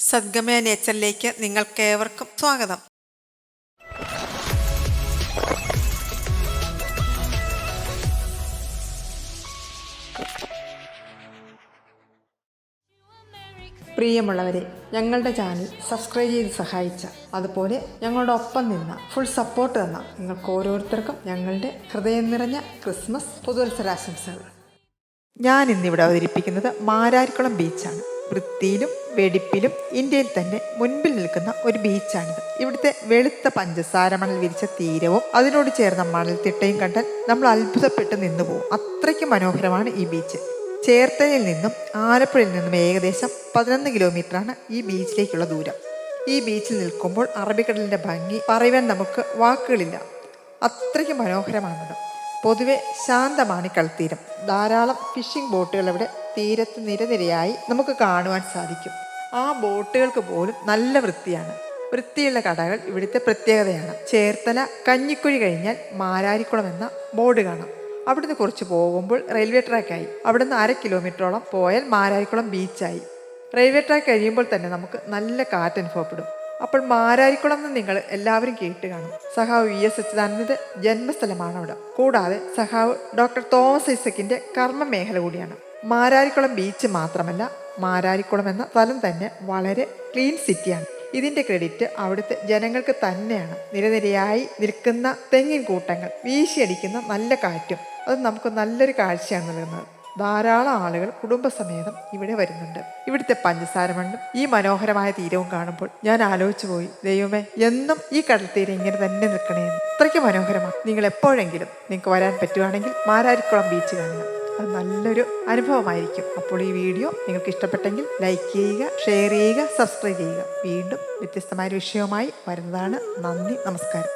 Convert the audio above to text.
സദ്ഗമയ നേച്ചറിലേക്ക് നിങ്ങൾക്കേവർക്കും സ്വാഗതം. പ്രിയമുള്ളവരെ, ഞങ്ങളുടെ ചാനൽ സബ്സ്ക്രൈബ് ചെയ്ത് സഹായിച്ച, അതുപോലെ ഞങ്ങളുടെ ഒപ്പം നിന്ന, ഫുൾ സപ്പോർട്ട് തന്ന നിങ്ങൾക്ക് ഓരോരുത്തർക്കും ഞങ്ങളുടെ ഹൃദയം നിറഞ്ഞ ക്രിസ്മസ് പുതുവത്സരാശംസകൾ. ഞാൻ ഇന്നിവിടെ അവതരിപ്പിക്കുന്നത് മാരാരിക്കുളം ബീച്ചാണ്. വൃത്തിയിലും വെടിപ്പിലും ഇന്ത്യയിൽ തന്നെ മുൻപിൽ നിൽക്കുന്ന ഒരു ബീച്ചാണിത്. ഇവിടുത്തെ വെളുത്ത പഞ്ചസാര മണൽ വിരിച്ച തീരവും അതിനോട് ചേർന്ന മണൽത്തിട്ടയും കണ്ടാൽ നമ്മൾ അത്ഭുതപ്പെട്ട് നിന്നുപോകും. അത്രയ്ക്ക് മനോഹരമാണ് ഈ ബീച്ച്. ചേർത്തലയിൽ നിന്നും ആലപ്പുഴയിൽ നിന്നും ഏകദേശം 11 കിലോമീറ്ററാണ് ഈ ബീച്ചിലേക്കുള്ള ദൂരം. ഈ ബീച്ചിൽ നിൽക്കുമ്പോൾ അറബിക്കടലിൻ്റെ ഭംഗി പറയുവാൻ നമുക്ക് വാക്കുകളില്ല. അത്രയ്ക്ക് മനോഹരമാണത്. പൊതുവെ ശാന്തമാണ് ഈ കളത്തീരം. ധാരാളം ഫിഷിംഗ് ബോട്ടുകൾ ഇവിടെ തീരത്ത് നിരനിരയായി നമുക്ക് കാണുവാൻ സാധിക്കും. ആ ബോട്ടുകൾക്ക് പോലും നല്ല വൃത്തിയാണ്. വൃത്തിയുള്ള കടകൾ ഇവിടുത്തെ പ്രത്യേകതയാണ്. ചേർത്തല കഞ്ഞിക്കുഴി കഴിഞ്ഞാൽ മാരാരിക്കുളം എന്ന ബോർഡ് കാണാം. അവിടുന്ന് കുറച്ച് പോകുമ്പോൾ റെയിൽവേ ട്രാക്കായി. അവിടുന്ന് 1/2 കിലോമീറ്ററോളം പോയാൽ മാരാരിക്കുളം ബീച്ചായി. റെയിൽവേ ട്രാക്ക് കഴിയുമ്പോൾ തന്നെ നമുക്ക് നല്ല കാറ്റ് അനുഭവപ്പെടും. അപ്പോൾ മാരാരിക്കുളം എന്ന് നിങ്ങൾ എല്ലാവരും കേട്ട് കാണും. സഖാവ് VS അച്യുതാനന്ദന്റെ ജന്മസ്ഥലമാണ് അവിടെ. കൂടാതെ സഖാവ് ഡോക്ടർ തോമസ് ഐസക്കിന്റെ കർമ്മ മേഖല കൂടിയാണ്. മാരാരിക്കുളം ബീച്ച് മാത്രമല്ല, മാരാരിക്കുളം എന്ന സ്ഥലം തന്നെ വളരെ ക്ലീൻ സിറ്റിയാണ്. ഇതിന്റെ ക്രെഡിറ്റ് അവിടുത്തെ ജനങ്ങൾക്ക് തന്നെയാണ്. നിരനിരയായി നിൽക്കുന്ന തെങ്ങിൻ കൂട്ടങ്ങൾ, വീശിയടിക്കുന്ന നല്ല കാറ്റും അത് നമുക്ക് നല്ലൊരു കാഴ്ചയാണ് നൽകുന്നത്. ധാരാളം ആളുകൾ കുടുംബസമേതം ഇവിടെ വരുന്നുണ്ട്. ഇവിടുത്തെ പഞ്ചസാര മണ്ണും ഈ മനോഹരമായ തീരവും കാണുമ്പോൾ ഞാൻ ആലോചിച്ചു പോയി, ദൈവമേ, എന്നും ഈ കടൽ തീരം ഇങ്ങനെ തന്നെ നിൽക്കണേന്ന്. അത്രയ്ക്ക് മനോഹരമാണ്. നിങ്ങൾ എപ്പോഴെങ്കിലും നിങ്ങൾക്ക് വരാൻ പറ്റുവാണെങ്കിൽ മാരാരിക്കുളം ബീച്ച് കാണുക. അത് നല്ലൊരു അനുഭവമായിരിക്കും. അപ്പോൾ ഈ വീഡിയോ നിങ്ങൾക്ക് ഇഷ്ടപ്പെട്ടെങ്കിൽ ലൈക്ക് ചെയ്യുക, ഷെയർ ചെയ്യുക, സബ്സ്ക്രൈബ് ചെയ്യുക. വീണ്ടും വ്യത്യസ്തമായ വിഷയവുമായി വരുന്നതാണ്. നന്ദി, നമസ്കാരം.